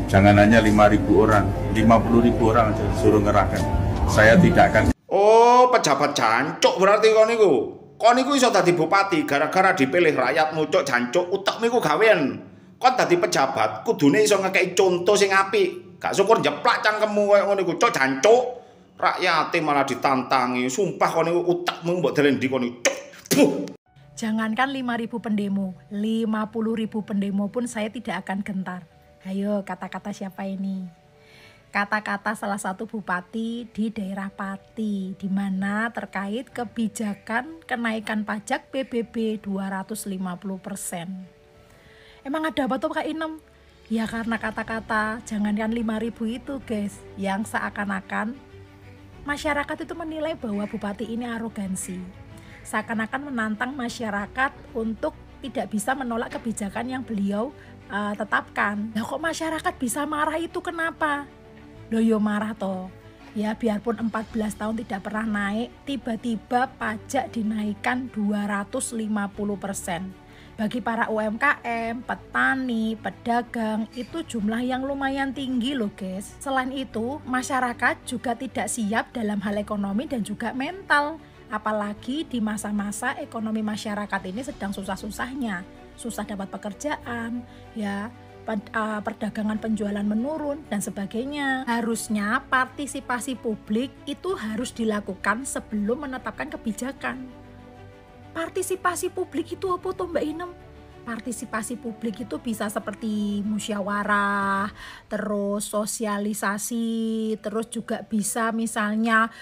Jangan hanya 5.000 orang, 50.000 orang aja suruh ngerahkan. Saya tidak akan. Oh, pejabat jancuk berarti kon niku. Kon niku iso dadi bupati gara-gara dipilih rakyatmu, cuk jancuk. Utekmu iku gawean. Kon dadi pejabat kudune iso ngekeki contoh sing apik. Gak syukur jeplak cangkemmu koyo ngono iku, cuk jancuk. Rakyate malah ditantangi. Sumpah kon niku utekmu mbok delen ndi kon niku. Jangankan 5.000 pendemo, 50.000 pendemo pun saya tidak akan gentar. Ayo, kata-kata siapa ini? Kata-kata salah satu bupati di daerah Pati, di mana terkait kebijakan kenaikan pajak PBB 250%. Emang ada apa tuh Kak Inem? Ya karena kata-kata jangankan 5.000 itu guys, yang seakan-akan masyarakat itu menilai bahwa bupati ini arogansi. Seakan-akan menantang masyarakat untuk tidak bisa menolak kebijakan yang beliau tetapkan. Nah kok masyarakat bisa marah itu kenapa? Loh yo marah toh. Ya biarpun 14 tahun tidak pernah naik, tiba-tiba pajak dinaikkan 250%. Bagi para UMKM, petani, pedagang, itu jumlah yang lumayan tinggi loh guys. Selain itu, masyarakat juga tidak siap dalam hal ekonomi dan juga mental. Apalagi di masa-masa ekonomi masyarakat ini sedang susah-susahnya, susah dapat pekerjaan, ya perdagangan penjualan menurun dan sebagainya. Harusnya partisipasi publik itu harus dilakukan sebelum menetapkan kebijakan. Partisipasi publik itu apa tuh Mbak Inem? Partisipasi publik itu bisa seperti musyawarah, terus sosialisasi, terus juga bisa misalnya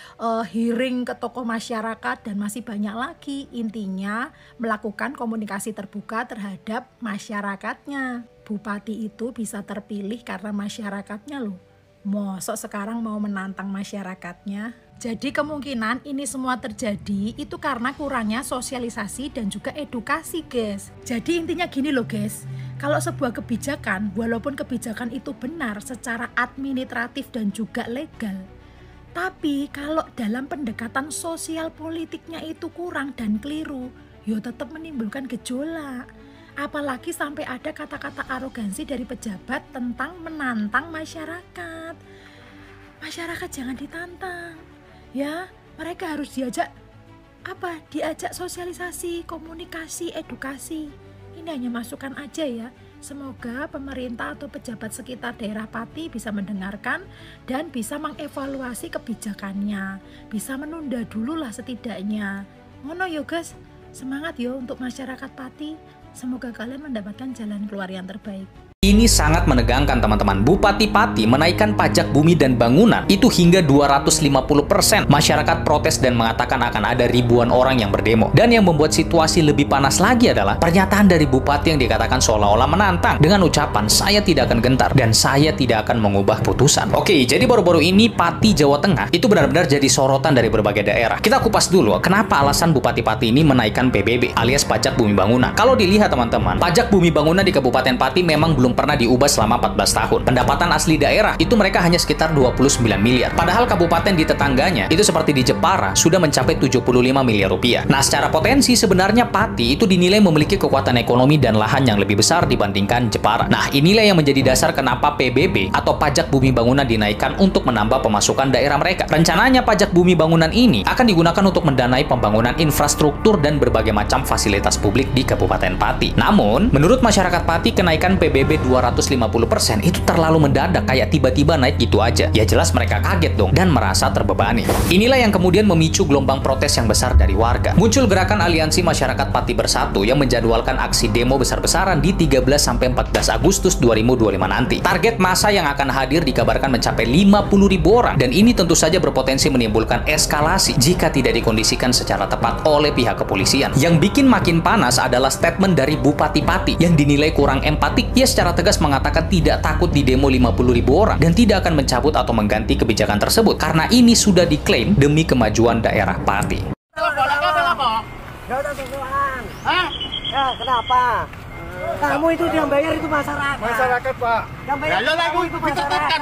hearing ke tokoh masyarakat dan masih banyak lagi. Intinya melakukan komunikasi terbuka terhadap masyarakatnya. Bupati itu bisa terpilih karena masyarakatnya loh. Mosok sekarang mau menantang masyarakatnya. Jadi kemungkinan ini semua terjadi itu karena kurangnya sosialisasi dan juga edukasi guys. Jadi intinya gini loh guys, kalau sebuah kebijakan, walaupun kebijakan itu benar secara administratif dan juga legal, tapi kalau dalam pendekatan sosial politiknya itu kurang dan keliru, ya tetap menimbulkan gejolak. Apalagi sampai ada kata-kata arogansi dari pejabat tentang menantang masyarakat. Masyarakat jangan ditantang. Ya, mereka harus diajak sosialisasi, komunikasi, edukasi. Ini hanya masukan aja ya. Semoga pemerintah atau pejabat sekitar daerah Pati bisa mendengarkan dan bisa mengevaluasi kebijakannya. Bisa menunda dulu lah setidaknya. Ngono yo guys, semangat yo untuk masyarakat Pati. Semoga kalian mendapatkan jalan keluar yang terbaik. Ini sangat menegangkan teman-teman. Bupati Pati menaikkan pajak bumi dan bangunan itu hingga 250%. Masyarakat protes dan mengatakan akan ada ribuan orang yang berdemo. Dan yang membuat situasi lebih panas lagi adalah pernyataan dari bupati yang dikatakan seolah-olah menantang dengan ucapan saya tidak akan gentar dan saya tidak akan mengubah putusan. Oke, jadi baru-baru ini Pati, Jawa Tengah itu benar-benar jadi sorotan dari berbagai daerah. Kita kupas dulu kenapa alasan Bupati Pati ini menaikkan PBB alias pajak bumi bangunan. Kalau dilihat teman-teman, pajak bumi bangunan di Kabupaten Pati memang belum pernah diubah selama 14 tahun. Pendapatan asli daerah itu mereka hanya sekitar 29 miliar. Padahal kabupaten di tetangganya itu seperti di Jepara sudah mencapai 75 miliar rupiah. Nah, secara potensi sebenarnya Pati itu dinilai memiliki kekuatan ekonomi dan lahan yang lebih besar dibandingkan Jepara. Nah, inilah yang menjadi dasar kenapa PBB atau pajak bumi bangunan dinaikkan untuk menambah pemasukan daerah mereka. Rencananya pajak bumi bangunan ini akan digunakan untuk mendanai pembangunan infrastruktur dan berbagai macam fasilitas publik di Kabupaten Pati. Namun, menurut masyarakat Pati, kenaikan PBB 250% itu terlalu mendadak, kayak tiba-tiba naik gitu aja. Ya jelas mereka kaget dong dan merasa terbebani. Inilah yang kemudian memicu gelombang protes yang besar dari warga. Muncul gerakan Aliansi Masyarakat Pati Bersatu yang menjadwalkan aksi demo besar-besaran di 13-14 Agustus 2025 nanti. Target massa yang akan hadir dikabarkan mencapai 50.000 orang dan ini tentu saja berpotensi menimbulkan eskalasi jika tidak dikondisikan secara tepat oleh pihak kepolisian. Yang bikin makin panas adalah statement dari Bupati Pati yang dinilai kurang empatik. Ia secara tegas mengatakan tidak takut di demo 50.000 orang dan tidak akan mencabut atau mengganti kebijakan tersebut karena ini sudah diklaim demi kemajuan daerah Pati. Ya, kenapa? Kamu itu yang bayar itu masyarakat. Masyarakat, Pak. Yang bayar itu masyarakat.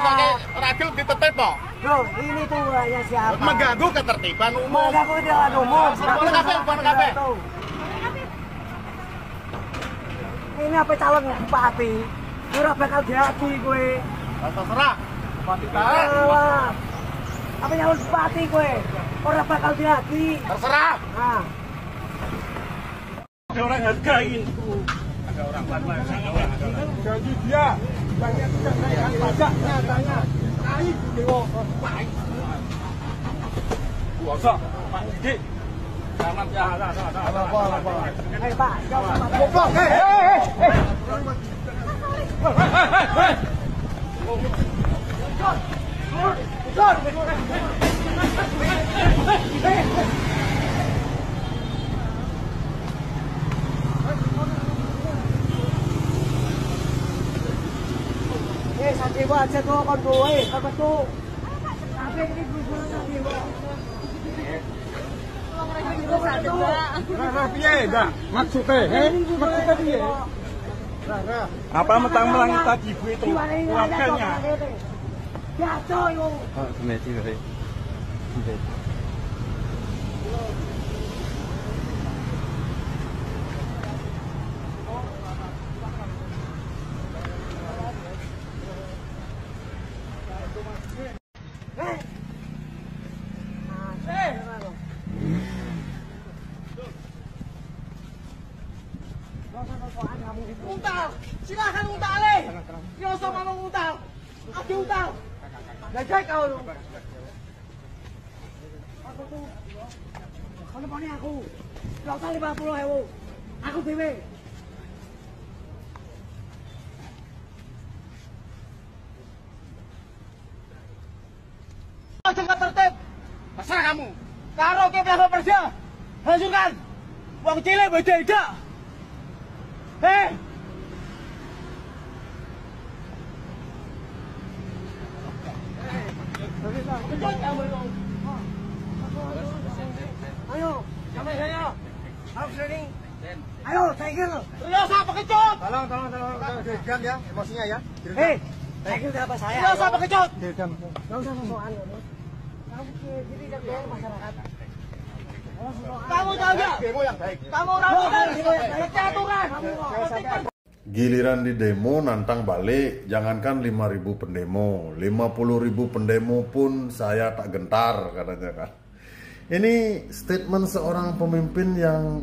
Radio ditertib, Pak. Loh, ini tuh ya siapa? Mengganggu ketertiban umum. Mengganggu ketertiban umum. Kafe. Ini apa calon bupati? Ora bakal jadi gue. Terserah. Bupati Alah. Apa nyalon bupati kowe? Ora bakal diadi. terserah. Nah. Ada orang hargain. Ada orang janji dia. Yang tidak naikkan pajak nyatanya. Naik dewa. Naik. Kuasa Pak Didik. Selamat ya. Apa. Hei Pak, jangan sama Goblok. Sadewa aja tuh kon kowe, apa tuh? Tapi ini gusuran Sadewa. Nah, piye, Mbak? Maksudnya, maksudnya piye? Apa mentang-mentang tadi ibu itu keluarganya? Ya, coy. Untal, silakan untal le. Yo sama lo untal. Ada untal. Gajah kau lu. Aku tuh. Kalau poni aku. Gak usah 50.000. Aku dewe. Jaga tertib. Terserah kamu. Karo ke pelaku kerja. Hancurkan. Wong cilik beda-beda. Hei. Ayo, sampai saya. Harus ready. Ayo, saya kira. Terus apa kecut? Tolong, diam ya, emosinya ya. Hei, saya kira apa saya? Terus apa kecut? Diam. Enggak usah sosokan. Kamu jadi jaga masyarakat. Kamu tahu enggak? Demo yang baik. Kamu tahu enggak? Saya aturan. Giliran di demo nantang balik, jangankan 5.000 pendemo, 50.000 pendemo pun saya tak gentar, katanya kan. Ini statement seorang pemimpin yang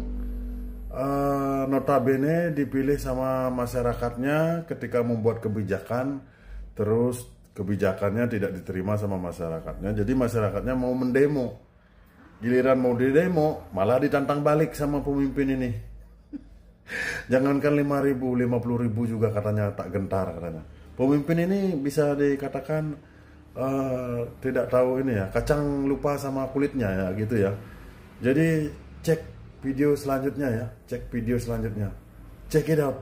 notabene dipilih sama masyarakatnya ketika membuat kebijakan, terus kebijakannya tidak diterima sama masyarakatnya, jadi masyarakatnya mau mendemo. Giliran mau didemo, malah ditantang balik sama pemimpin ini. Jangankan 5.000, 50.000 juga katanya tak gentar, katanya. Pemimpin ini bisa dikatakan tidak tahu ini ya, kacang lupa sama kulitnya ya, gitu ya. Jadi cek video selanjutnya ya, cek video selanjutnya. Check it out.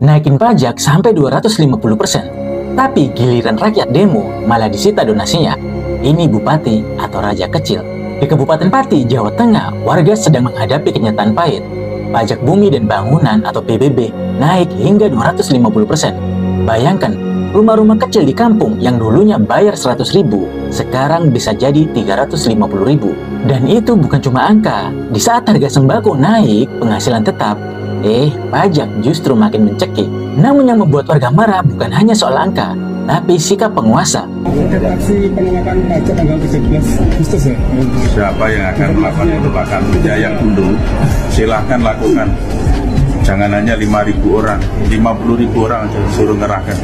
Naikin pajak sampai 250%. Tapi giliran rakyat demo malah disita donasinya. Ini bupati atau raja kecil. Di Kabupaten Pati, Jawa Tengah, warga sedang menghadapi kenyataan pahit. Pajak bumi dan bangunan atau PBB naik hingga 250%. Bayangkan, rumah-rumah kecil di kampung yang dulunya bayar 100.000, sekarang bisa jadi 350.000. Dan itu bukan cuma angka. Di saat harga sembako naik, penghasilan tetap, pajak justru makin mencekik. Namun yang membuat warga marah bukan hanya soal angka, tapi sikap penguasa. Ada aksi penolakan pajak tanggal 17 Agustus ya? Siapa yang akan melakukan itu Pak Kartija yang dulu, silahkan lakukan. Jangan hanya 5.000 orang, 50.000 orang aja suruh ngerahkan.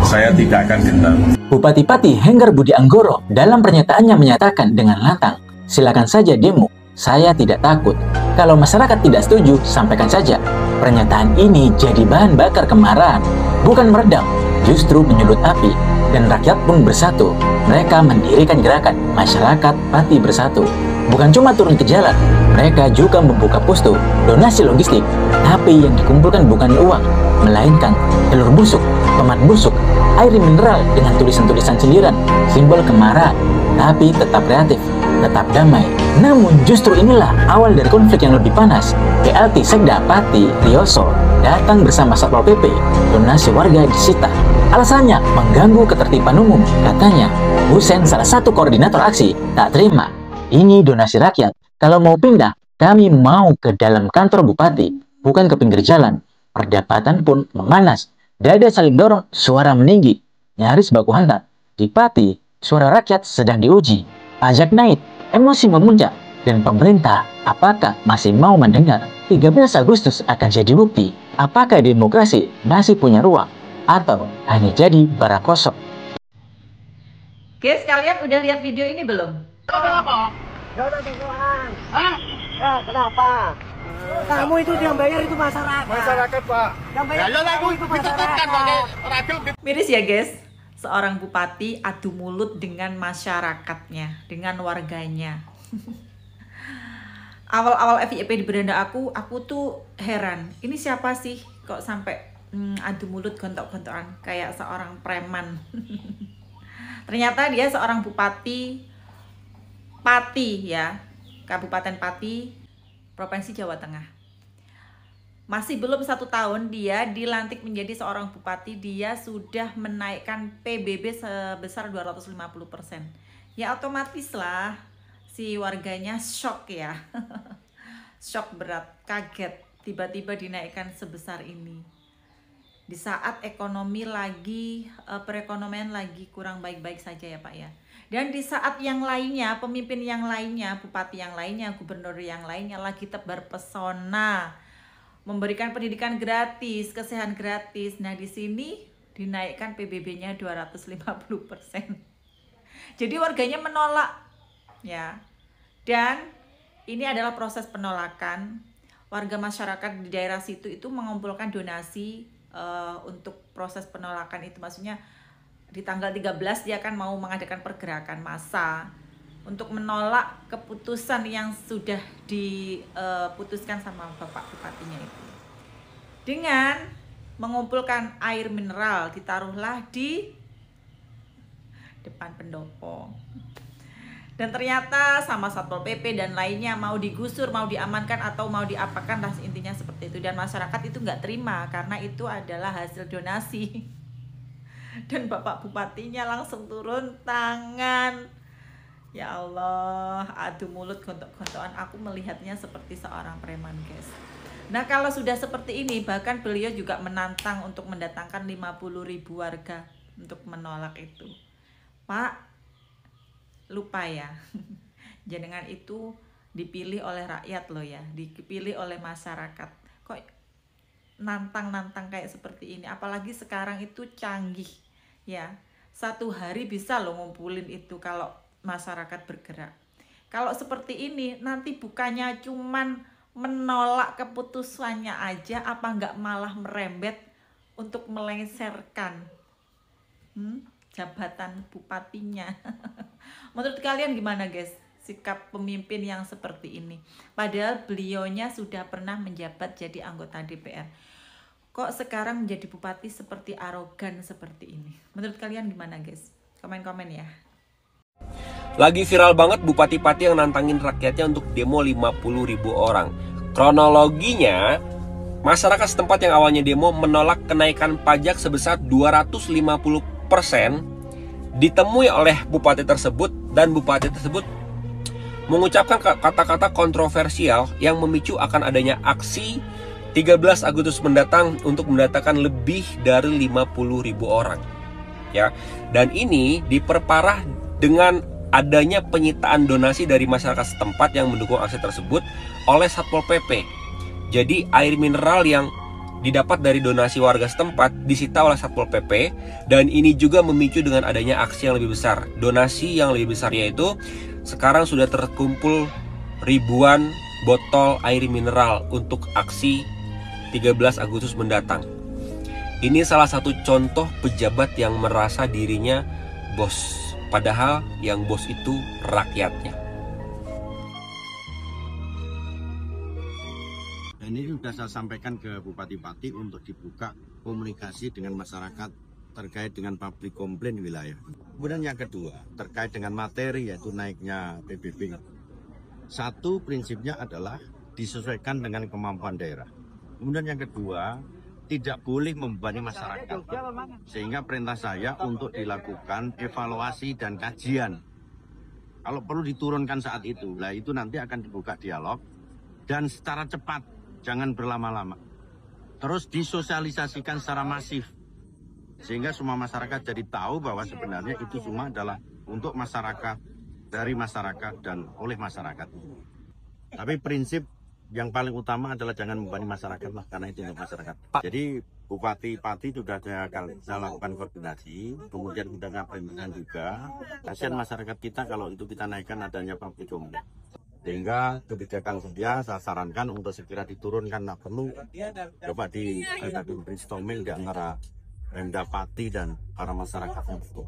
Saya tidak akan gentar. Bupati Pati Henggar Budi Anggoro dalam pernyataannya menyatakan dengan lantang, silakan saja demo, saya tidak takut. Kalau masyarakat tidak setuju, sampaikan saja. Pernyataan ini jadi bahan bakar kemarahan, bukan meredam, justru menyulut api, dan rakyat pun bersatu. Mereka mendirikan gerakan Masyarakat Pati Bersatu. Bukan cuma turun ke jalan, mereka juga membuka posko donasi logistik. Tapi yang dikumpulkan bukan uang, melainkan telur busuk, tomat busuk, air mineral dengan tulisan-tulisan sindiran, simbol kemarahan. Tapi tetap kreatif, tetap damai. Namun justru inilah awal dari konflik yang lebih panas. PLT Sekda Pati Rioso datang bersama Satpol PP. Donasi warga disita. Alasannya mengganggu ketertiban umum. Katanya, Husen salah satu koordinator aksi tak terima. Ini donasi rakyat. Kalau mau pindah, kami mau ke dalam kantor bupati, bukan ke pinggir jalan. perdebatan pun memanas. Dada saling dorong, suara meninggi, nyaris baku hantam. Di Pati, suara rakyat sedang diuji. Pajak naik, emosi memuncak, dan pemerintah apakah masih mau mendengar? 13 Agustus akan jadi bukti apakah demokrasi masih punya ruang atau hanya jadi barang kosong. Guys, kalian udah lihat video ini belum? Kenapa? Ya udah tentuan. Hah? Ya, kenapa? Kamu itu yang bayar itu masyarakat. Masyarakat, Pak. Yang bayar kamu itu masyarakat. Miris ya guys, seorang bupati adu mulut dengan masyarakatnya, dengan warganya. Awal-awal FYP di beranda aku tuh heran. Ini siapa sih kok sampai adu mulut gontok-gontokan kayak seorang preman. Ternyata dia seorang bupati Pati ya, Kabupaten Pati, Provinsi Jawa Tengah. Masih belum 1 tahun dia dilantik menjadi seorang bupati, dia sudah menaikkan PBB sebesar 250%. Ya otomatis lah si warganya shock ya. Shock berat, kaget tiba-tiba dinaikkan sebesar ini. Di saat ekonomi lagi, perekonomian lagi kurang baik-baik saja ya Pak ya. Dan di saat yang lainnya, pemimpin yang lainnya, bupati yang lainnya, gubernur yang lainnya lagi tebar pesona, memberikan pendidikan gratis, kesehatan gratis. Nah di sini dinaikkan PBB-nya 250%. Jadi warganya menolak ya. Dan ini adalah proses penolakan. Warga masyarakat di daerah situ itu mengumpulkan donasi untuk proses penolakan itu, maksudnya di tanggal 13 dia akan mau mengadakan pergerakan massa untuk menolak keputusan yang sudah diputuskan sama Bapak Bupatinya itu. Dengan mengumpulkan air mineral, ditaruhlah di depan pendopo. Dan ternyata sama Satpol PP dan lainnya mau digusur, mau diamankan atau mau diapakan lah, intinya seperti itu. Dan masyarakat itu nggak terima karena itu adalah hasil donasi. Dan Bapak Bupatinya langsung turun tangan. Ya Allah, adu mulut gontok-gontokan. Aku melihatnya seperti seorang preman guys. Nah kalau sudah seperti ini, bahkan beliau juga menantang untuk mendatangkan 50.000 warga untuk menolak itu. Pak, lupa ya, jenengan itu dipilih oleh rakyat loh ya, dipilih oleh masyarakat. Kok nantang-nantang kayak seperti ini, apalagi sekarang itu canggih ya, 1 hari bisa loh ngumpulin itu kalau masyarakat bergerak. Kalau seperti ini nanti bukannya cuman menolak keputusannya aja, apa nggak malah merembet untuk melengsarkan jabatan bupatinya. Menurut kalian gimana guys sikap pemimpin yang seperti ini? Padahal beliaunya sudah pernah menjabat jadi anggota DPR. Kok sekarang menjadi bupati seperti arogan seperti ini? Menurut kalian gimana guys? Komen-komen ya. Lagi viral banget Bupati Pati yang nantangin rakyatnya untuk demo 50.000 orang. Kronologinya, masyarakat setempat yang awalnya demo menolak kenaikan pajak sebesar 250% ditemui oleh bupati tersebut, dan bupati tersebut mengucapkan kata-kata kontroversial yang memicu akan adanya aksi 13 Agustus mendatang untuk mendatangkan lebih dari 50.000 orang ya. Dan ini diperparah dengan adanya penyitaan donasi dari masyarakat setempat yang mendukung aksi tersebut oleh Satpol PP. Jadi air mineral yang didapat dari donasi warga setempat disita oleh Satpol PP, dan ini juga memicu dengan adanya aksi yang lebih besar. Donasi yang lebih besar yaitu sekarang sudah terkumpul ribuan botol air mineral untuk aksi 13 Agustus mendatang. Ini salah satu contoh pejabat yang merasa dirinya bos, padahal yang bos itu rakyatnya. Ini sudah saya sampaikan ke Bupati Pati untuk dibuka komunikasi dengan masyarakat terkait dengan public complaint wilayah. Kemudian yang kedua, terkait dengan materi yaitu naiknya PBB. Satu prinsipnya adalah disesuaikan dengan kemampuan daerah. Kemudian yang kedua, tidak boleh membebani masyarakat. Sehingga perintah saya untuk dilakukan evaluasi dan kajian. Kalau perlu diturunkan saat itu, lah itu nanti akan dibuka dialog dan secara cepat. Jangan berlama-lama. terus disosialisasikan secara masif sehingga semua masyarakat jadi tahu bahwa sebenarnya itu semua adalah untuk masyarakat, dari masyarakat dan oleh masyarakat. Tapi prinsip yang paling utama adalah jangan membebani masyarakat lah, karena itu untuk masyarakat. Jadi Bupati Pati sudah saya lakukan koordinasi, kemudian kita ngapain juga. Kasihan masyarakat kita kalau itu kita naikkan adanya public complaint. Sehingga kebijakan saya sarankan untuk segera diturunkan, nah perlu coba di brainstorming di antara Pemda Pati dan para masyarakat yang betul.